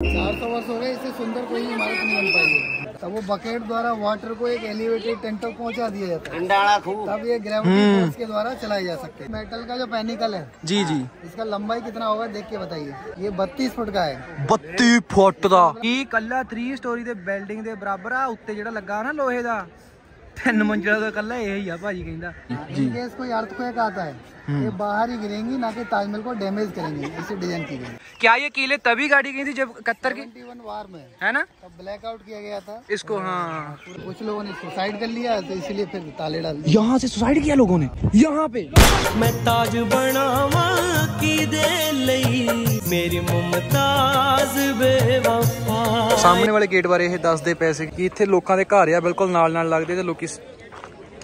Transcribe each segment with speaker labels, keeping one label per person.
Speaker 1: 400 वर्ष हो गए, इससे सुंदर कोई इमारत नहीं बन पाई है। तब वो बकेट द्वारा वाटर को एक एलिवेटेड टैंक तक पहुंचा दिया जाता है, तब ये ग्रेविटी फोर्स के द्वारा चलाए जा सकते हैं। मेटल का जो पैनिकल है जी जी, इसका लंबाई कितना होगा देख के बताइए। ये 32 फुट का है।
Speaker 2: 32 फुट का कल्ला 3 स्टोरी दे बिल्डिंग दे बराबर आ। उत्ते जेड़ा लगा ना लोहे दा 3 मंजिला का कल्ला यही है भाजी कहंदा।
Speaker 3: इनकेस कोई अर्थक्वेक आता है ये बाहर ही गिरेंगी, ना कि ताजमहल को डैमेज करेंगे। इसे डिजाइन की गई।
Speaker 2: क्या ये कीले तभी गाड़ी गई थी जब 71 की
Speaker 3: 71 वार में
Speaker 2: है ना,
Speaker 3: तब ब्लैकआउट किया गया था इसको।
Speaker 2: हाँ,
Speaker 3: कुछ लोगों ने सुसाइड कर लिया तो इसलिए फिर ताले डाल दिए।
Speaker 2: यहाँ से सुसाइड किया लोगों ने यहाँ पे।
Speaker 4: मैं ताज बनावा की दे लई मेरी मुमताज बेवफा।
Speaker 2: सामने वाले गेट बारे ये दसदे पैसे कि इत्थे लोकां दे घर आ बिल्कुल नाल लगदे ते लोकी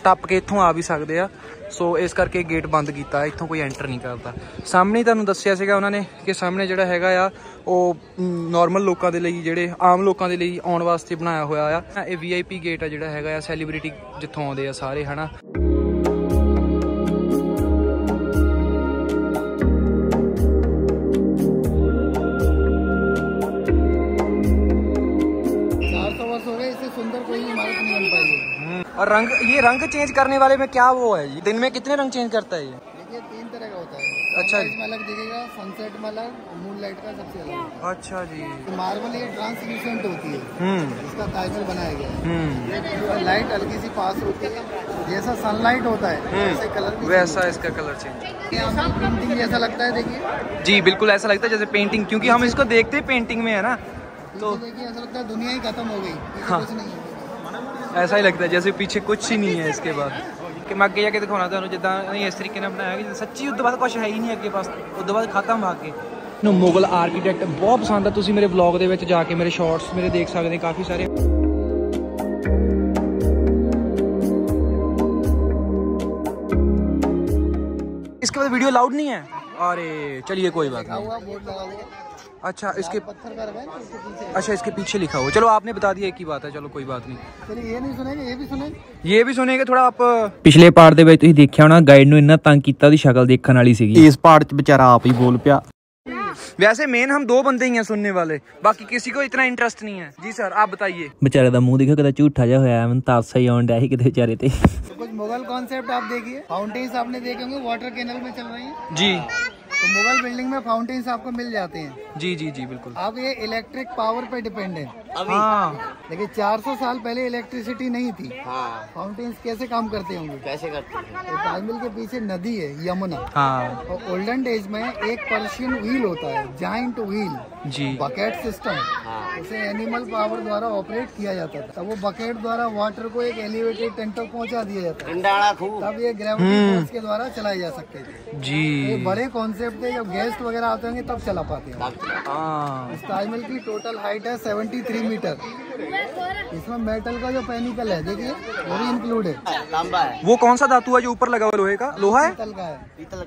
Speaker 2: टप के इत्थों आ भी सकते हैं। सो इस करके गेट बंद किया, इत्थों कोई एंटर नहीं करता। सामने ही तुहानूं दस्सिया सीगा उन्होंने कि सामने जिहड़ा हैगा आ वो नॉर्मल लोगों के लिए, जिहड़े आम लोगों के लिए आउण वास्ते बनाया होया आ। ये VIP गेट आ जिहड़ा हैगा आ, सैलीब्रिटी जित्थों आउंदे आ सारे, है ना। और रंग, ये रंग चेंज करने वाले में क्या वो है जी? दिन में कितने रंग चेंज करता है ये?
Speaker 3: देखिए 3 तरह का होता है।
Speaker 2: अच्छा जी,
Speaker 3: अलग दिखेगा, सनसेट में अलग, मून लाइट का सबसे अलग।
Speaker 2: अच्छा जी।
Speaker 3: मार्बल ये ट्रांसल्यूसेंट होती है, इसका ताजमहल बनाया गया है। लाइट हल्की सी पास होती है, जैसा सनलाइट होता है वैसे कलर भी
Speaker 2: वैसा इसका कलर चेंज।
Speaker 3: पेंटिंग जैसा लगता है, देखिए
Speaker 2: जी बिल्कुल ऐसा लगता है जैसे पेंटिंग, क्योंकि हम इसको देखते हैं पेंटिंग में, है ना। तो
Speaker 3: देखिए ऐसा लगता है दुनिया ही खत्म हो गई, कुछ नहीं है।
Speaker 2: ऐसा ही लगता है जैसे पीछे कुछ ही नहीं है इसके बाद। कि मैं अगे जाके दिखाना तुहानूं जिद्दां इस तरीके नाल बनाया कि सच्ची उस बाद कुछ है ही नहीं अगे पास, उस बाद खत्म भाग के। मुगल आर्कीटैक्ट बहुत पसंद है। तुसीं मेरे व्लॉग दे विच जाके मेरे शॉर्ट्स मेरे देख सकते काफ़ी सारे। इसके बाद वीडियो लाउड नहीं है। अरे चलिए कोई बात नहीं। अच्छा इसके
Speaker 3: पत्थर का है ना, इसके पीछे।
Speaker 2: अच्छा इसके पीछे लिखा हुआ। चलो आपने बता दिया, एक ही बात है, चलो कोई बात नहीं।
Speaker 3: चलिए ये नहीं सुनेंगे, ये भी सुनेंगे,
Speaker 2: ये भी सुनेंगे थोड़ा। आप
Speaker 5: पिछले पार्ट ਦੇ ਵਿੱਚ ਤੁਸੀਂ ਦੇਖਿਆ ਹੋਣਾ ਗਾਈਡ ਨੂੰ ਇੰਨਾ ਤੰਗ ਕੀਤਾ ਉਹਦੀ ਸ਼ਕਲ ਦੇਖਣ ਵਾਲੀ ਸੀਗੀ। ਇਸ ਪਾर्ट 'ਚ ਵਿਚਾਰਾ ਆਪ ਹੀ ਬੋਲ ਪਿਆ।
Speaker 2: वैसे मेन हम 2 बंदे ही हैं सुनने वाले, बाकी किसी को इतना इंटरेस्ट नहीं है। जी सर आप बताइए।
Speaker 5: बेचारे ਦਾ ਮੂੰਹ ਦੇਖੋ ਕਿਦਾਂ ਝੂਠਾ ਜਿਹਾ ਹੋਇਆ, ਮੈਨੂੰ ਤਾਂ ਹਾਸਾ ਹੀ ਆਉਣ ਡਿਆ ਸੀ ਕਿਤੇ ਵਿਚਾਰੇ ਤੇ।
Speaker 3: कुछ मुगल कॉन्सेप्ट आप देखिए, फाउंटेन्स आपने देखे होंगे वाटर कैनल में चल रही है
Speaker 2: जी।
Speaker 3: तो मुगल बिल्डिंग में फाउंटेन्स आपको मिल जाते हैं।
Speaker 2: जी जी जी बिल्कुल।
Speaker 3: अब ये इलेक्ट्रिक पावर पे डिपेंड है।
Speaker 2: हाँ,
Speaker 3: लेकिन 400 साल पहले इलेक्ट्रिसिटी नहीं थी। फाउंटेन्स कैसे काम करते होंगे? कैसे करते हैं? तो ताजमहल के पीछे नदी है यमुना।
Speaker 2: हाँ।
Speaker 3: और ओल्डन डेज में एक पर्शियन व्हील होता है, जाइंट व्हील
Speaker 2: जी,
Speaker 3: बकेट सिस्टम। उसे एनिमल पावर द्वारा ऑपरेट किया जाता था। तब वो बकेट द्वारा वाटर को एक एलिवेटेड टैंक तक पहुंचा दिया जाता है, तब ये ग्रेविटी फोर्स के द्वारा चलाए जा सकते थे
Speaker 2: जी।
Speaker 3: ये बड़े कॉन्सेप्ट थे, जब गेस्ट वगैरह आते होंगे तब चला पाते हैं।
Speaker 2: हाँ।
Speaker 3: इस ताजमहल की टोटल हाइट है 73 मीटर। इसमें मेटल का जो पैनिकल है देखिए वो भी इंक्लूड है।
Speaker 4: लंबा है।
Speaker 2: वो कौन सा धातु है जो ऊपर लगा हुआ लोहे का? लोहा है?
Speaker 3: पीतल का है।
Speaker 2: पीतल।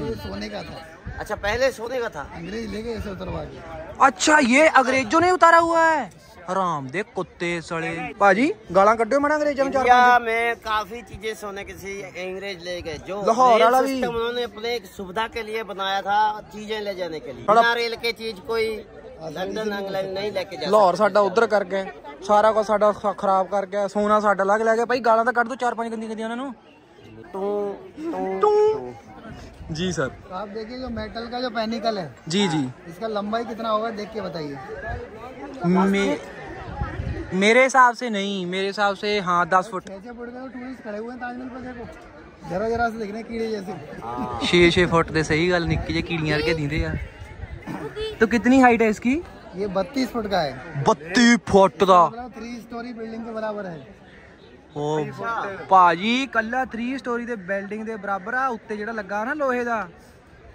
Speaker 3: ये सोने का था।
Speaker 4: अच्छा पहले सोने का था,
Speaker 3: अंग्रेज ले गए इसे उतरवा के।
Speaker 2: अच्छा ये अंग्रेजों ने उतारा हुआ है। हराम दे कुत्ते सड़े। पाजी गाला कड्डो मना अंग्रेजों ने।
Speaker 4: इंडिया में काफी चीजें सोने की थी, अंग्रेज ले गए। जो
Speaker 2: लाहौर वाला भी
Speaker 4: उन्होंने अपने सुविधा के लिए बनाया था, चीजें ले जाने के लिए। बिना रेल के चीज कोई लंदन इंग्लैंड नहीं लेके जा।
Speaker 2: लाहौर साडा उधर कर गए, सारा कुछ साडा खराब कर गया, सोना साडा लग ले गया। भाई गाला तो कट दो 4-5 गंदी गंदी उन्होंने। जी सर।
Speaker 3: तो आप देखिए जो मेटल का जो पैनिकल है
Speaker 2: जी जी,
Speaker 3: इसका लंबाई कितना होगा देख के बताइए।
Speaker 2: मेरे हिसाब से नहीं, मेरे हिसाब से हाँ 10 फुट।
Speaker 3: कैसे फुट गए टूरिस्ट खड़े हुए हैं ताजमहल पर, देखो जरा जरा से दिख रहे कीड़े जैसे।
Speaker 2: 6-6 फुट दे सही गल, निक्के जे कीड़ियां के दींदे यार। तो कितनी हाइट है इसकी?
Speaker 3: ये 32 फुट का है।
Speaker 2: 32 फुट का
Speaker 3: 3 स्टोरी बिल्डिंग के बराबर है।
Speaker 2: ओ भाजी कल्ला 3 स्टोरी दे बिल्डिंग दे बराबर आ। उत्ते जेड़ा लगा ना लोहे दा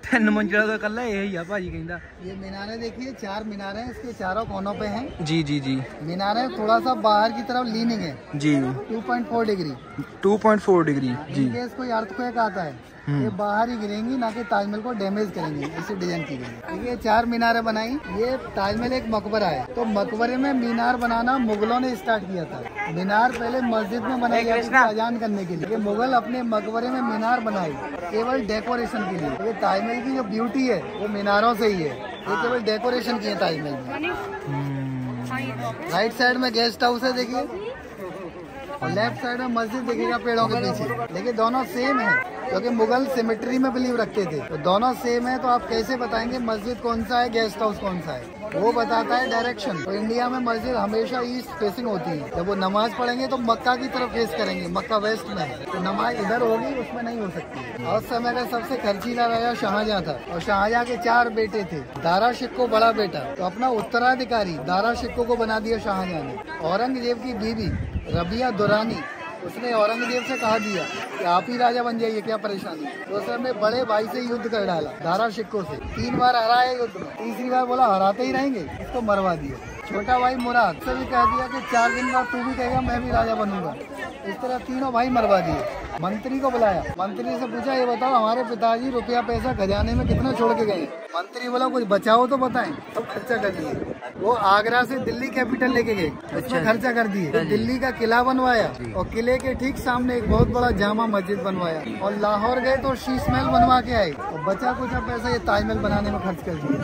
Speaker 2: 3 मंजिला का कल्ला यही है भाजी कहंदा।
Speaker 3: ये मीनारे देखिए, 4 मीनारे इसके चारों कोनों पे हैं।
Speaker 2: जी जी जी।
Speaker 3: मीनारे थोड़ा सा बाहर की तरफ लीनिंग है जी, 2.4 डिग्री।
Speaker 2: 2.4 डिग्री जी।
Speaker 3: इनकेस कोई अर्थक्वेक आता है ये बाहर ही गिरेंगी, ना कि ताजमहल को डैमेज करेंगी। इसे डिजाइन की गई। ये 4 मीनारें बनाई। ये ताजमहल एक मकबरा है, तो मकबरे में मीनार बनाना मुगलों ने स्टार्ट किया था। मीनार पहले मस्जिद में बनाई जाती थी अजान करने के लिए। मुगल अपने मकबरे में मीनार बनाई केवल डेकोरेशन के लिए। ये ताजमहल की जो ब्यूटी है वो मीनारों से ही है। ये केवल डेकोरेशन की है ताजमहल में। राइट साइड में गेस्ट हाउस है देखिए, और लेफ्ट साइड में मस्जिद दिखेगा पेड़ों के पीछे। देखिए दोनों सेम है, क्योंकि मुगल सिमेट्री में बिलीव रखते थे, तो दोनों सेम है। तो आप कैसे बताएंगे मस्जिद कौन सा है, गेस्ट हाउस कौन सा है? वो बताता है डायरेक्शन। तो इंडिया में मस्जिद हमेशा ईस्ट फेसिंग होती है। जब वो नमाज पढ़ेंगे तो मक्का की तरफ फेस करेंगे, मक्का वेस्ट में है, तो नमाज इधर होगी, उसमें नहीं हो सकती। और उस समय का सबसे खर्चीला राजा शाहजहां था, और शाहजहां के 4 बेटे थे। दारा शिकोह बड़ा बेटा, तो अपना उत्तराधिकारी दारा शिकोह को बना दिया शाहजहां ने। औरंगजेब की बीवी रबिया दुरानी, उसने औरंगजेब से कहा दिया कि आप ही राजा बन जाइए, क्या परेशानी। तो उसने बड़े भाई से युद्ध कर डाला, दारा शिकोह से 3 बार हराया युद्ध में, तीसरी बार बोला हराते ही रहेंगे, इसको मरवा दिया। छोटा भाई मुराद से भी कह दिया कि 4 दिन बाद तू भी कहेगा मैं भी राजा बनूंगा। इस तरह तीनों भाई मरवा दिए। मंत्री को बुलाया, मंत्री से पूछा ये बताओ हमारे पिताजी रुपया पैसा खजाने में कितना छोड़ के गए? मंत्री बोला कुछ बचाओ तो बताएं, तो खर्चा कर दिए। वो आगरा से दिल्ली कैपिटल लेके गए, उसमें खर्चा कर दिए। तो दिल्ली का किला बनवाया, और किले के ठीक सामने एक बहुत बड़ा जामा मस्जिद बनवाया। और लाहौर गए तो शीश महल बनवा के आए, और बचा कुछ पैसा ये ताजमहल बनाने में खर्च कर दिया।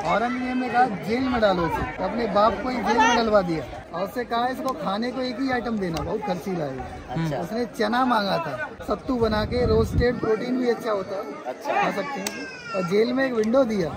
Speaker 3: औरंगजेब ने कहा जेल में डालो इसे, तो अपने बाप को ही जेल में डलवा दिया, और उससे कहा इसको खाने को एक ही आइटम देना, बहुत खर्चीला है। उसने चना मांगा था, सत्तू बना के, रोस्टेड, प्रोटीन भी अच्छा होता है, खा सकते हैं। और जेल में एक विंडो दिया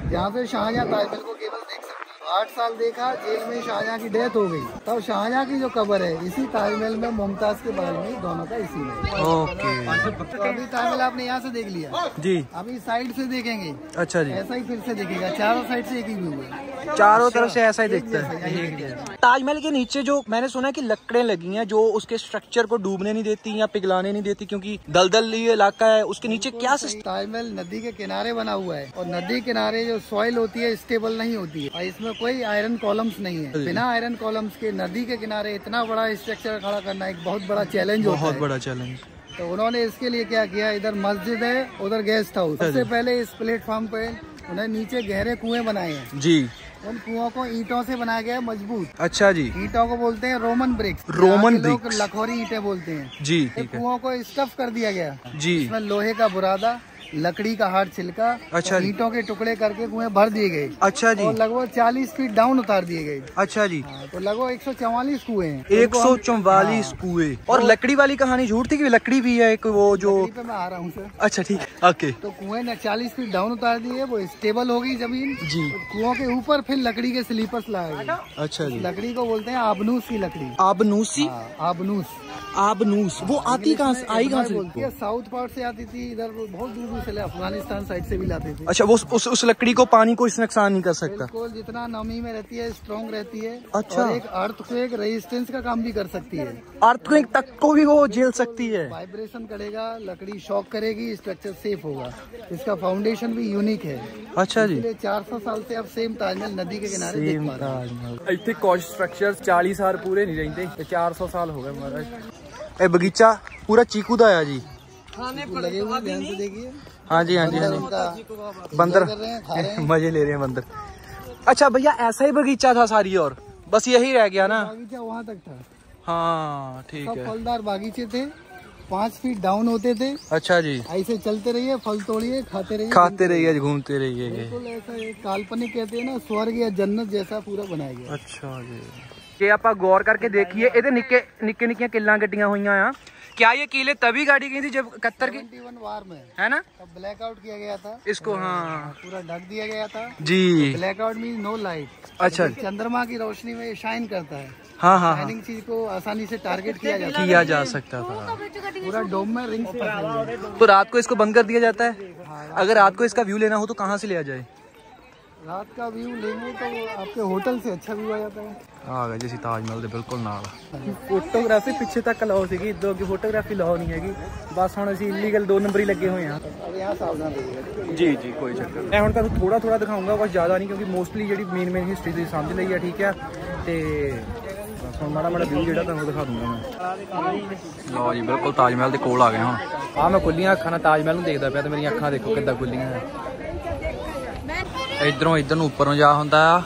Speaker 3: जहाँ से शाहजहां ताजमहल को केवल देख सकते। 8 साल देखा, जेल में शाहजहां की डेथ हो गई। तब शाहजहां की जो कब्र है इसी ताजमहल में, मुमताज के बगल में, दोनों का इसी में। तो अभी ताजमहल आपने यहाँ से देख लिया
Speaker 2: जी,
Speaker 3: अभी साइड से देखेंगे।
Speaker 2: अच्छा जी,
Speaker 3: ऐसा ही फिर से देखेगा, चारों साइड से एक ही व्यू है,
Speaker 2: चारों तरफ से ऐसा ही दिखता है। ताजमहल के नीचे जो मैंने सुना है कि लकड़ें लगी हैं जो उसके स्ट्रक्चर को डूबने नहीं देती या पिघलाने नहीं देती, क्योंकि दलदल ये इलाका है। उसके नीचे क्या
Speaker 3: ताजमहल नदी के किनारे बना हुआ है, और नदी किनारे जो सॉइल होती है स्टेबल नहीं होती है, और इसमें कोई आयरन कॉलम्स नहीं है। बिना आयरन कॉलम्स के नदी के किनारे इतना बड़ा स्ट्रक्चर खड़ा करना एक बहुत बड़ा चैलेंज होता है,
Speaker 2: बहुत बड़ा चैलेंज।
Speaker 3: तो उन्होंने इसके लिए क्या किया, इधर मस्जिद है, उधर गेस्ट हाउस। सबसे पहले इस प्लेटफॉर्म पे उन्हें नीचे गहरे कुएं बनाए हैं
Speaker 2: जी।
Speaker 3: उन कुओं को ईंटों से बनाया गया है, मजबूत।
Speaker 2: अच्छा जी।
Speaker 3: ईंटों को बोलते हैं रोमन ब्रिक्स,
Speaker 2: रोमन
Speaker 3: लोग लखोरी ईंटें बोलते हैं
Speaker 2: जी।
Speaker 3: कुओं को स्टफ कर दिया गया
Speaker 2: जी,
Speaker 3: इसमें लोहे का बुरादा, लकड़ी का हार्ड छिलका,
Speaker 2: अच्छा,
Speaker 3: ईंटों के टुकड़े करके कुएं भर दिए गए।
Speaker 2: अच्छा जी।
Speaker 3: और लगभग 40 फीट डाउन उतार दिए गए।
Speaker 2: अच्छा जी।
Speaker 3: तो लगभग 144 कुएं हैं।
Speaker 2: 144 कुएं। और लकड़ी वाली कहानी झूठ थी कि लकड़ी भी है एक, वो जो
Speaker 3: पे मैं आ रहा हूँ सर।
Speaker 2: अच्छा ठीक, ओके।
Speaker 3: तो कुएं ने 40 फीट डाउन उतार दिए, वो स्टेबल हो गई जमीन
Speaker 2: जी।
Speaker 3: कुओं के ऊपर फिर लकड़ी के स्लीपर्स लाए गए।
Speaker 2: अच्छा जी।
Speaker 3: लकड़ी को बोलते हैं आबनूस की लकड़ी।
Speaker 2: आबनूसी,
Speaker 3: आबनूस,
Speaker 2: आबनूस। वो आती कहाँ से, आई कहाँ से?
Speaker 3: बोलती है साउथ पार्ट से आती थी, इधर बहुत दूर दूर से अफगानिस्तान साइड से भी लाते थे।
Speaker 2: अच्छा, वो उस लकड़ी को पानी को इस नुकसान नहीं कर सकता?
Speaker 3: बिल्कुल, जितना नमी में रहती है स्ट्रॉन्ग रहती है।
Speaker 2: अच्छा।
Speaker 3: और एक अर्थक्वेक रेजिस्टेंस का काम भी कर सकती है।
Speaker 2: अर्थक्वेक तक को भी वो झेल सकती है?
Speaker 3: वाइब्रेशन करेगा, लकड़ी शॉक करेगी, स्ट्रक्चर सेफ होगा। इसका फाउंडेशन भी यूनिक है।
Speaker 2: अच्छा जी।
Speaker 3: 400 साल से अब सेम ताजमहल नदी के किनारे देख पा रहे हैं।
Speaker 2: इतने कॉस्ट स्ट्रक्चर 40 साल पूरे नहीं रहते, 400 साल हो गए महाराज। ए बगीचा पूरा चीकू दा है जी,
Speaker 3: लगे हुए, ध्यान से देखिए।
Speaker 2: हाँ जी, हाँ जी, हाँ जी। बंदर मजे ले रहे हैं बंदर। अच्छा भैया, ऐसा ही बगीचा था सारी, और बस यही रह गया ना?
Speaker 3: बगीचा वहाँ तक था।
Speaker 2: हाँ ठीक
Speaker 3: सब
Speaker 2: है।
Speaker 3: फलदार बागीचे थे, 5 फीट डाउन होते थे।
Speaker 2: अच्छा जी।
Speaker 3: ऐसे चलते रहिए, फल तोड़िए, खाते
Speaker 2: रहिए, घूमते रहिए।
Speaker 3: बिल्कुल ऐसा एक काल्पनिक कहते हैं ना, स्वर्ग या जन्नत जैसा पूरा बनाया गया।
Speaker 2: अच्छा जी। ये आप गौर करके देखिए, ਇਹਦੇ ਨਿੱਕੇ ਨਿੱਕੀਆਂ ਕਿੱਲਾਂ ਗੱਡੀਆਂ ਹੋਈਆਂ ਆ। क्या ये कीले तभी गाड़ी गई थी जब 71 की
Speaker 3: 71 वार में,
Speaker 2: है ना?
Speaker 3: तब ब्लैकआउट किया गया था
Speaker 2: इसको। हाँ,
Speaker 3: पूरा ढक दिया गया था
Speaker 2: जी।
Speaker 3: Blackout mean no light.
Speaker 2: अच्छा।
Speaker 3: चंद्रमा की रोशनी में ये शाइन करता है।
Speaker 2: हाँ हाँ,
Speaker 3: शाइनिंग चीज को आसानी से टारगेट
Speaker 2: किया जा सकता था।
Speaker 3: पूरा डोम में रिंग्स।
Speaker 2: तो रात को इसको बंद कर दिया जाता है? अगर रात को इसका व्यू लेना हो तो कहाँ से लिया जाए?
Speaker 3: रात का व्यू लेंगे तो आपके होटल से अच्छा व्यू आ जाता है।
Speaker 2: आ गए जी ताजमहल ਦੇ ਬਿਲਕੁਲ ਨਾਲ।
Speaker 1: ਫੋਟੋਗ੍ਰਾਫੀ ਪਿੱਛੇ ਤੱਕ ਲਾਓ ਸੀਗੀ, ਇਦੋਂ ਅੱਗੇ ਫੋਟੋਗ੍ਰਾਫੀ ਲਾਓ ਨਹੀਂ ਹੈਗੀ। ਬਸ ਹੁਣ ਅਸੀਂ ਇਲੀਗਲ 2 ਨੰਬਰ ਹੀ ਲੱਗੇ ਹੋਏ ਹਾਂ।
Speaker 3: अब यहाँ सावधान रहिएगा।
Speaker 2: जी जी, कोई चक्कर नहीं।
Speaker 1: मैं ਹੁਣ ਤੁਹਾਨੂੰ ਥੋੜਾ ਥੋੜਾ ਦਿਖਾਉਂਗਾ, ਕੁਝ ਜ਼ਿਆਦਾ ਨਹੀਂ, ਕਿਉਂਕਿ ਮੋਸਟਲੀ ਜਿਹੜੀ ਮੇਨ ਹਿਸਟਰੀ ਤੁਸੀਂ ਸਮਝ ਲਈ ਆ, ਠੀਕ ਹੈ। ਤੇ ਹੁਣ ਮਾੜਾ ਮਾੜਾ ਵਿਊ ਜਿਹੜਾ ਤੁਹਾਨੂੰ ਦਿਖਾ ਦੂੰਗਾ ਮੈਂ।
Speaker 2: ਲਓ ਜੀ, ਬਿਲਕੁਲ ਤਾਜਮਹਿਲ ਦੇ ਕੋਲ ਆ ਗਏ ਹੁਣ।
Speaker 1: ਆ ਮੈਂ ਖੁੱਲੀਆਂ ਅੱਖਾਂ ਨਾਲ ਤਾਜਮਹਿਲ ਨੂੰ ਦੇਖਦਾ ਪਿਆ, ਤੇ ਮੇਰੀਆਂ ਅੱਖਾਂ ਦੇਖੋ ਕਿੱਦਾਂ ਖੁੱਲੀਆਂ ਆ।
Speaker 2: ਇਧਰੋਂ ਇੱਧਰ ਨੂੰ ਉੱਪਰੋਂ ਜਾ ਹੁੰਦਾ ਆ।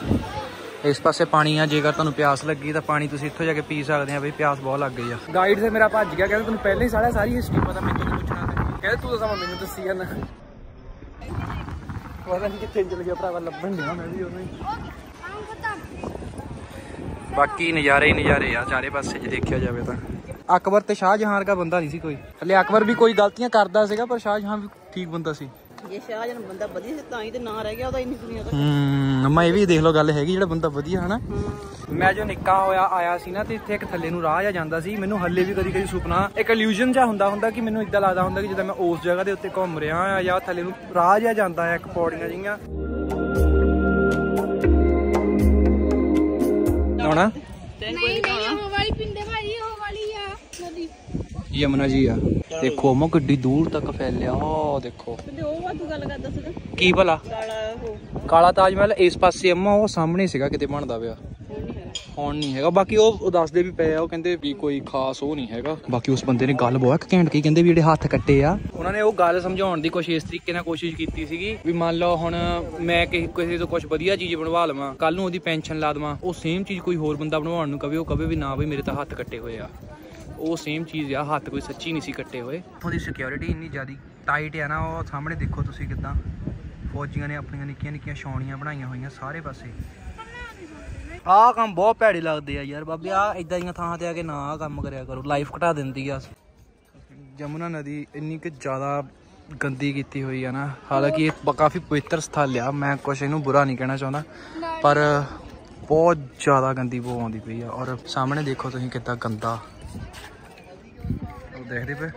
Speaker 2: ਇਸ ਪਾਸੇ ਪਾਣੀ ਆ, ਜੇਕਰ ਤੁਹਾਨੂੰ ਪਿਆਸ ਲੱਗੀ ਤਾਂ ਪਾਣੀ ਤੁਸੀਂ ਇੱਥੋਂ ਜਾ ਕੇ ਪੀ ਸਕਦੇ ਆ। ਬਈ ਪਿਆਸ ਬਹੁਤ ਲੱਗ ਗਈ ਆ।
Speaker 1: ਗਾਈਡ ਤੇ ਮੇਰਾ ਭੱਜ ਗਿਆ, ਕਹਿੰਦਾ ਤੈਨੂੰ ਪਹਿਲਾਂ ਹੀ ਸਾਰੀ ਹਿਸਟਰੀ ਪਤਾ, ਮੈਨੂੰ ਨਹੀਂ ਪੁੱਛਣਾ। ਕਹਿੰਦਾ ਤੂੰ ਦੱਸਾਂ, ਮੈਨੂੰ ਦੱਸੀ ਜਾਂਦਾ।
Speaker 2: पता नहीं कितने चल गया भरावा लभन दिया मैं भी ਉਹਨੂੰ बाकी नज़ारे ही नज़ारे आ चारे पासे जे देखा जाए तो अकबर ते शाहजहां का बंदा नहीं सी कोई हले अकबर भी कोई गलतियां करता सीगा पर शाहजहां भी ठीक बंदा सी
Speaker 4: ये शाहजहां बंदा ਵਧੀਆ ਸੀ ਤਾਂ ਹੀ ਤੇ ਨਾਂ ਰਹਿ ਗਿਆ ਉਹਦਾ ਇੰਨੀ ਦੁਨੀਆ ਦਾ
Speaker 2: ਮੈਂ ਇਹ ਵੀ ਦੇਖ ਲਓ ਗੱਲ ਹੈਗੀ ਜਿਹੜਾ ਬੰਦਾ ਵਧੀਆ ਹਨਾ ਮੈਂ ਜੋ ਨਿੱਕਾ ਹੋਇਆ ਆਇਆ ਸੀ ਨਾ ਤੇ ਇੱਥੇ ਇੱਕ ਥੱਲੇ ਨੂੰ ਰਾਹ ਜਾ ਜਾਂਦਾ ਸੀ ਮੈਨੂੰ ਹੱਲੇ ਵੀ ਕਦੀ ਕਦੀ ਸੁਪਨਾ ਇੱਕ ਇਲੂਜਨ ਜਿਹਾ ਹੁੰਦਾ ਕਿ ਮੈਨੂੰ ਇਦਾਂ ਲੱਗਦਾ ਹੁੰਦਾ ਕਿ ਜਿੱਦਾਂ ਮੈਂ ਉਸ ਜਗ੍ਹਾ ਦੇ ਉੱਤੇ ਘੁੰਮ ਰਿਹਾ ਆ ਜਾਂ ਥੱਲੇ ਨੂੰ ਰਾਹ ਜਿਹਾ ਜਾਂਦਾ ਹੈ ਇੱਕ ਪੌੜੀਆਂ ਜਿਹੀਆਂ ਹੋਣਾ यमुना जी आ देखो अम्मा किड्डी दूर तक फैलिया देखो की भला काला ताजमहल इस पासे अम्मा वो सामने सीगा किते बनदा पिया ਹੁਣ ਨਹੀਂ ਹੈਗਾ ਬਾਕੀ ਉਹ ਦੱਸਦੇ ਵੀ ਪਏ ਆ ਉਹ ਕਹਿੰਦੇ ਵੀ ਕੋਈ ਖਾਸ ਉਹ ਨਹੀਂ ਹੈਗਾ ਬਾਕੀ ਉਸ ਬੰਦੇ ਨੇ ਗੱਲ ਬਹੁਤ ਘੈਂਟ ਕੀ ਕਹਿੰਦੇ ਵੀ ਜਿਹੜੇ ਹੱਥ ਕੱਟੇ ਆ ਉਹਨਾਂ ਨੇ ਉਹ ਗੱਲ ਸਮਝਾਉਣ ਦੀ ਕੋਸ਼ਿਸ਼ ਇਸ ਤਰੀਕੇ ਨਾਲ ਕੋਸ਼ਿਸ਼ ਕੀਤੀ ਸੀਗੀ ਵੀ ਮੰਨ ਲਓ ਹੁਣ ਮੈਂ ਕਿਸੇ ਤੋਂ ਕੁਝ ਵਧੀਆ ਚੀਜ਼ ਬਣਵਾ ਲਵਾਂ ਕੱਲ ਨੂੰ ਉਹਦੀ ਪੈਨਸ਼ਨ ਲਾ ਦੇਵਾਂ ਉਹ ਸੇਮ ਚੀਜ਼ ਕੋਈ ਹੋਰ ਬੰਦਾ ਬਣਵਾਉਣ ਨੂੰ ਕਵੇ ਉਹ ਕਵੇ ਵੀ ਨਾ ਬਈ ਮੇਰੇ ਤਾਂ ਹੱਥ ਕੱਟੇ ਹੋਏ ਆ ਉਹ ਸੇਮ ਚੀਜ਼ ਆ ਹੱਥ ਕੋਈ ਸੱਚੀ ਨਹੀਂ ਸੀ ਕੱਟੇ ਹੋਏ ਉੱਥੋਂ ਦੀ ਸਿਕਿਉਰਿਟੀ ਇੰਨੀ ਜ਼ਿਆਦਾ ਟਾਈਟ ਆ ਨਾ ਉਹ ਸਾਹਮਣੇ ਦੇਖੋ ਤੁਸੀਂ ਕਿੱਦਾਂ ਫੌਜੀਆਂ ਨੇ ਆਪਣੀਆਂ ਨਿੱਕੀਆਂ ਨਿੱਕੀਆਂ ਛਾਉਣੀਆਂ ਬਣਾਈਆਂ ਹੋਈਆਂ ਸਾਰੇ ਪਾਸੇ ਆਹ ਕੰਮ ਬਹੁਤ ਭੈੜੇ ਲੱਗਦੇ ਆ ਯਾਰ ਬਾਬੇ ਆ ਇਦਾਂ ਦੀਆਂ ਥਾਂ ਤੇ ਆ ਕੇ ਨਾ ਆਹ ਕੰਮ ਕਰਿਆ ਕਰੋ ਲਾਈਫ ਘਟਾ ਦਿੰਦੀ ਆ ਜਮੁਨਾ ਨਦੀ ਇੰਨੀ ਕਿ ਜ਼ਿਆਦਾ ਗੰਦੀ ਕੀਤੀ ਹੋਈ ਆ ਨਾ ਹਾਲਾਂਕਿ ਇਹ ਕਾਫੀ ਪਵਿੱਤਰ ਸਥਲ ਆ ਮੈਂ ਕੁਛ ਇਹਨੂੰ ਬੁਰਾ ਨਹੀਂ ਕਹਿਣਾ ਚਾਹੁੰਦਾ ਪਰ ਬਹੁਤ ਜ਼ਿਆਦਾ ਗੰਦੀ ਬੋ ਆਉਂਦੀ ਪਈ ਆ ਔਰ ਸਾਹਮਣੇ ਦੇਖੋ ਤੁਸੀਂ ਕਿੱਦਾਂ ਗੰਦਾ ਉਹ ਦੇਖਦੇ ਪਏ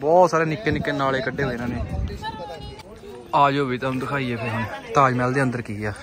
Speaker 2: ਬਹੁਤ ਸਾਰੇ ਨਿੱਕੇ ਨਿੱਕੇ ਨਾਲੇ ਕੱਢੇ ਹੋਏ ਇਹਨਾਂ ਨੇ ਆ ਜਾਓ ਵੀ ਤੁਹਾਨੂੰ ਦਿਖਾਈਏ ਫਿਰ ਹੁਣ ਤਾਜ ਮਹਿਲ ਦੇ ਅੰਦਰ ਕੀ ਆ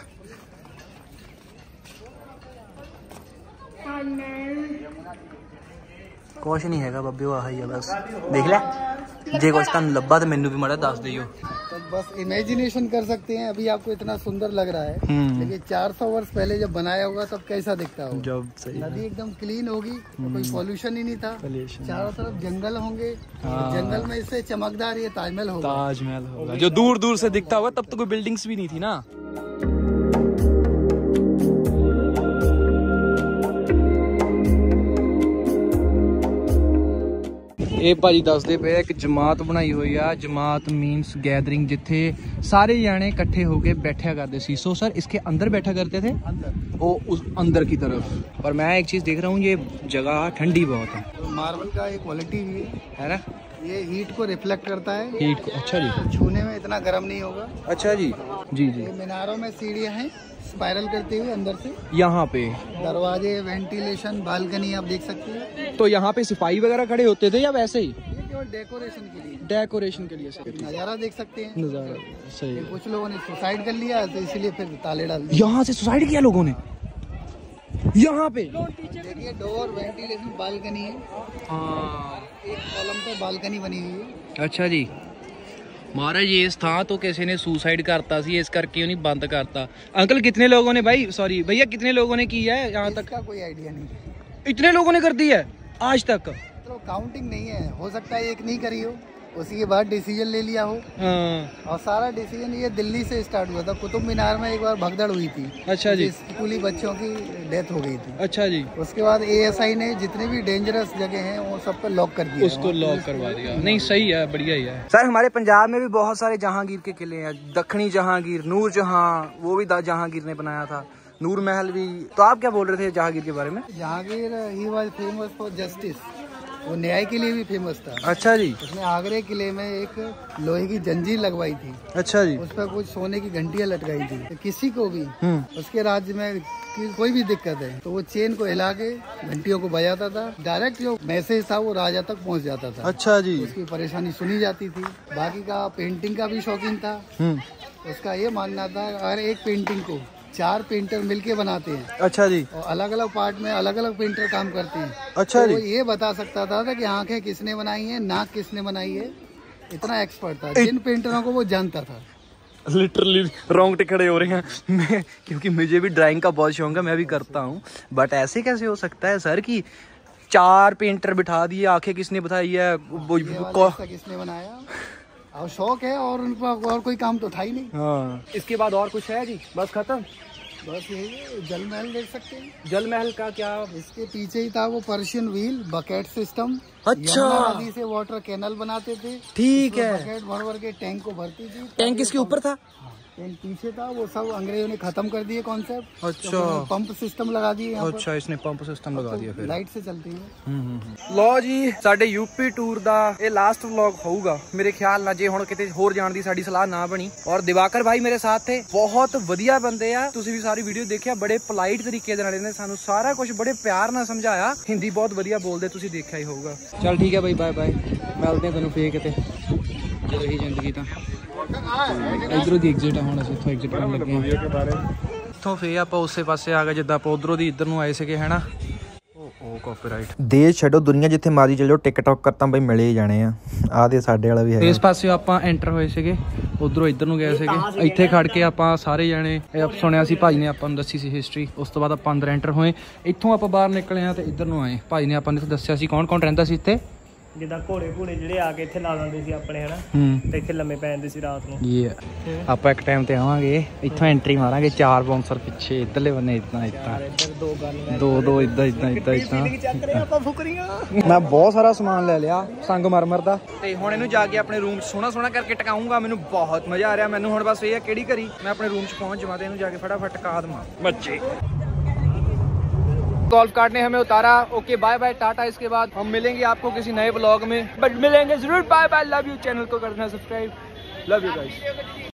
Speaker 2: कुछ नहीं है बाबे वो आई है बस देख ले जे कुछ तुम लब्बा तो मैनू भी माड़ा दस दियो
Speaker 3: तो बस इमेजिनेशन कर सकते हैं अभी आपको इतना सुंदर लग रहा है लेकिन 400 वर्ष पहले जब बनाया होगा तब कैसा दिखता होगा
Speaker 2: जब सही
Speaker 3: नदी एकदम क्लीन होगी तो कोई पॉल्यूशन ही नहीं था चारों तरफ जंगल होंगे जंगल में इससे चमकदार ये ताजमहल होगा
Speaker 2: ताजमहल होगा जो दूर दूर से दिखता होगा तब तो कोई बिल्डिंग्स भी नहीं थी ना ਇਹ ਭਾਜੀ ਦੱਸਦੇ ਪਏ ਇੱਕ ਜਮਾਤ ਬਣਾਈ ਹੋਈ ਆ ਜਮਾਤ मीन्स गैदरिंग जिथे सारे जाने इकट्ठे होके बैठा करते सी सो सर इसके अंदर बैठा करते थे वो उस अंदर की तरफ पर मैं एक चीज देख रहा हूँ ये जगह ठंडी बहुत है
Speaker 3: मार्बल का एक क्वालिटी भी
Speaker 2: है ना
Speaker 3: ये हीट को रिफ्लेक्ट करता है
Speaker 2: हीट को अच्छा जी
Speaker 3: छूने में इतना गर्म नहीं होगा
Speaker 2: अच्छा जी जी जी
Speaker 3: ये मीनारों में सीढ़ियाँ हैं स्पाइरल करते हुए अंदर से
Speaker 2: यहाँ पे
Speaker 3: दरवाजे वेंटिलेशन बालकनी आप देख सकते हैं
Speaker 2: तो यहाँ पे सिपाही वगैरह खड़े होते थे या वैसे ही
Speaker 3: ये केवल डेकोरेशन के लिए
Speaker 2: सर
Speaker 3: नज़ारा देख सकते हैं
Speaker 2: नज़ारा सही
Speaker 3: कुछ लोगों ने सुसाइड कर लिया तो इसलिए फिर ताले डाल दिए
Speaker 2: यहाँ से सुसाइड किया लोगों ने यहाँ पे
Speaker 3: देखिए डोर वेंटिलेशन बालकनी है एक कॉलम पे बालकनी बनी हुई है
Speaker 2: अच्छा जी महाराज ये स्थान तो किसी ने सुसाइड करता सी इस करके उन्हें बंद करता अंकल कितने लोगों ने भाई सॉरी भैया कितने लोगों ने किया है यहाँ तक
Speaker 3: का कोई आइडिया नहीं
Speaker 2: इतने लोगों ने कर दी है आज तक
Speaker 3: तो काउंटिंग नहीं है हो सकता है एक नहीं करी हो उसी के बाद डिसीजन ले लिया हो और सारा डिसीजन ये दिल्ली से स्टार्ट हुआ था कुतुब मीनार में एक बार भगदड़ हुई थी
Speaker 2: अच्छा जी
Speaker 3: स्कूली बच्चों की डेथ हो गई थी
Speaker 2: अच्छा जी
Speaker 3: उसके बाद ASI ने जितने भी डेंजरस जगह हैं वो सब पे लॉक कर दिया
Speaker 2: उसको लॉक करवा दिया नहीं सही है बढ़िया ही है सर हमारे पंजाब में भी बहुत सारे जहांगीर के किले हैं दक्षिणी जहांगीर नूर जहां वो भी जहांगीर ने बनाया था नूर महल भी तो आप क्या बोल रहे थे जहांगीर के बारे में
Speaker 3: Jahangir he was famous for justice वो न्याय के लिए भी फेमस था
Speaker 2: अच्छा जी
Speaker 3: उसने आगरे किले में एक लोहे की जंजीर लगवाई थी
Speaker 2: अच्छा जी
Speaker 3: उस पर कुछ सोने की घंटियां लटकाई थी तो किसी को भी उसके राज्य में कोई भी दिक्कत है तो वो चेन को हिला के घंटियों को बजाता था डायरेक्ट जो मैसेज था वो राजा तक पहुंच जाता था
Speaker 2: अच्छा जी
Speaker 3: उसकी परेशानी सुनी जाती थी बाकी का पेंटिंग का भी शौकीन था उसका ये मानना था अगर एक पेंटिंग को 4 पेंटर मिलके बनाते हैं
Speaker 2: अच्छा जी
Speaker 3: और अलग अलग पार्ट में अलग अलग पेंटर काम करते हैं
Speaker 2: अच्छा
Speaker 3: तो वो ये बता सकता था कि आंखें किसने बनाई है नाक किसने बनाई है इतना एक्सपर्ट था जिन पेंटरों को वो जानता था
Speaker 2: लिटरली रोंगटे खड़े हो रहे हैं मैं क्योंकि मुझे भी ड्राइंग का बहुत शौक है मैं भी करता हूँ बट ऐसे कैसे हो सकता है सर कि 4 पेंटर बिठा दिए आंखें किसने बताई है
Speaker 3: किसने बनाया और शौक है और उनका और कोई काम तो था ही नहीं
Speaker 2: हाँ इसके बाद और कुछ है जी बस खत्म
Speaker 3: बस यही जल महल देख सकते हैं।
Speaker 2: जल महल का क्या?
Speaker 3: इसके पीछे ही था वो पर्शियन व्हील बकेट सिस्टम।
Speaker 2: अच्छा,
Speaker 3: नदी से वाटर कैनल बनाते थे।
Speaker 2: ठीक है।
Speaker 3: बकेट भर भर के टैंक को भरती थी।
Speaker 2: टैंक इसके ऊपर था?
Speaker 3: टैंक पीछे था, वो सब अंग्रेजों ने खत्म कर दिए कॉन्सेप्ट।
Speaker 2: अच्छा,
Speaker 3: पंप सिस्टम लगा दिए।
Speaker 2: अच्छा, इसने पंप सिस्टम लगा दिया, फिर
Speaker 3: लाइट से चलती है।
Speaker 2: ਲੋ ਜੀ, ਸਾਡੇ यूपी ਟੂਰ ਦਾ ਇਹ ਲਾਸਟ ਵਲੌਗ ਹੋਊਗਾ ਮੇਰੇ ਖਿਆਲ ਨਾਲ, ਜੇ ਹੁਣ ਕਿਤੇ ਹੋਰ ਜਾਣ ਦੀ ਸਾਡੀ ਸਲਾਹ ਨਾ ਬਣੀ। ਔਰ ਦਿਵਾਕਰ ਭਾਈ ਮੇਰੇ ਸਾਥ ਥੇ, ਬਹੁਤ ਵਧੀਆ ਬੰਦੇ ਆ। ਤੁਸੀਂ ਵੀ ਸਾਰੀ ਵੀਡੀਓ ਦੇਖਿਆ, ਬੜੇ ਪੋਲਾਈਟ ਤਰੀਕੇ ਦੇ ਨਾਲ ਇਹਨੇ ਸਾਨੂੰ ਸਾਰਾ ਕੁਝ ਬੜੇ ਪਿਆਰ ਨਾਲ ਸਮਝਾਇਆ। ਹਿੰਦੀ ਬਹੁਤ ਵਧੀਆ ਬੋਲਦੇ, ਤੁਸੀਂ ਦੇਖਿਆ ਹੀ ਹੋਊਗਾ। ਚੱਲ ਠੀਕ ਹੈ ਬਾਈ, ਬਾਏ ਬਾਏ, ਮਿਲਦੇ ਆ ਤੁਹਾਨੂੰ ਫੇਰ ਕਿਤੇ ਜੇ ਰਹੀ ਜ਼ਿੰਦਗੀ ਤਾਂ। ਇਧਰੋਂ ਦੀ ਐਗਜ਼ਿਟ ਆ, ਹੁਣ ਅਸੀਂ ਇੱਥੋਂ ਐਗਜ਼ਿਟ ਕਰਨ ਲੱਗੇ ਆ। ਇੱਥੋਂ ਫੇਰ ਆਪਾਂ ਉਸੇ ਪਾਸੇ ਆ ਗਏ ਜਿੱਦਾਂ ਆਪਾਂ ਉਧਰੋਂ ਦੀ ਇੱਧਰ ਨੂੰ ਆਏ ਸੀਗੇ, ਹੈਨਾ। ਉਹ ਕਾਪੀਰਾਈਟ।
Speaker 5: ਦੇਸ਼ ਛੱਡੋ ਦੁਨੀਆ ਜਿੱਥੇ ਮਰਜ਼ੀ ਚਲ ਜਾਓ, ਟਿਕਟੌਕ ਕਰ ਤਾਂ ਬਈ ਮਿਲੇ ਹੀ ਜਾਣੇ ਆ। ਆਹ ਦੇ ਸਾਡੇ ਵਾਲਾ ਵੀ ਹੈ।
Speaker 2: ਇਸ ਪਾਸੇ ਆਪਾਂ ਐਂਟਰ ਹੋਏ ਸੀਗੇ, ਉਧਰੋਂ ਇੱਧਰ ਨੂੰ ਗਏ ਸੀਗੇ। ਇੱਥੇ ਖੜ ਕੇ ਆਪਾਂ ਸਾਰੇ ਜਾਣੇ ਸੁਣਿਆ ਸੀ, ਭਾਈ ਨੇ ਆਪਾਂ ਨੂੰ ਦੱਸੀ ਸੀ ਹਿਸਟਰੀ। ਉਸ ਤੋਂ ਬਾਅਦ ਆਪਾਂ ਅੰਦਰ ਐਂਟਰ ਹੋਏ, ਇੱਥੋਂ ਆਪਾਂ ਬਾਹਰ ਨਿਕਲੇ ਆ ਤੇ ਇੱਧਰ ਨੂੰ ਆਏ। ਭਾਈ ਨੇ ਆਪਾਂ ਨੂੰ ਦੱਸਿਆ ਸੀ ਕੌਣ ਕੌਣ ਰਹਿੰਦਾ ਸੀ ਇੱਥੇ।
Speaker 6: ਜਿੱਦਾਂ ਘੋੜੇ ਜਿਹੜੇ ਆ ਕੇ ਇੱਥੇ ਲਾ ਦਿੰਦੇ ਸੀ ਆਪਣੇ, ਹਨਾ, ਤੇ ਇੱਥੇ ਲੰਮੇ ਪੈ ਜਾਂਦੇ ਸੀ ਰਾਤ ਨੂੰ।
Speaker 2: ਆਪਾਂ ਇੱਕ ਟਾਈਮ ਤੇ ਆਵਾਂਗੇ, ਇੱਥੋਂ ਐਂਟਰੀ ਮਾਰਾਂਗੇ 4 ਬਾਉਂਸਰ ਪਿੱਛੇ, ਇੱਧਰਲੇ ਬੰਨੇ ਇਦਾਂ ਇਦਾਂ, ਦੋ ਇਦਾਂ ਇਦਾਂ ਇਦਾਂ ਇਦਾਂ। ਮੈਂ ਬਹੁਤ ਸਾਰਾ ਸਮਾਨ ਲੈ ਲਿਆ ਸੰਗਮਰਮਰ ਦਾ, ਤੇ ਹੁਣ ਇਹਨੂੰ ਜਾ ਕੇ ਆਪਣੇ ਰੂਮ 'ਚ ਸੋਹਣਾ ਸੋਹਣਾ ਕਰਕੇ ਟਿਕਾਉਂਗਾ। ਮੈਨੂੰ ਬਹੁਤ ਮਜ਼ਾ ਆ ਰਿਹਾ। ਮੈਨੂੰ ਹੁਣ ਬਸ ਇਹ ਆ ਕਿਹੜੀ ਕਰੀ ਮੈਂ ਆਪਣੇ ਰੂਮ 'ਚ ਪਹੁੰਚ ਜਾਵਾਂ ਤੇ ਇਹਨੂੰ ਜਾ ਕੇ फटाफट टका दूंगा। बच्चे गोल्फ कार्ट ने हमें उतारा। Okay bye bye tata. इसके बाद हम मिलेंगे आपको किसी नए ब्लॉग में, बट मिलेंगे जरूर। Bye bye, love you. Channel को करना सब्सक्राइब, लव यू गाइस।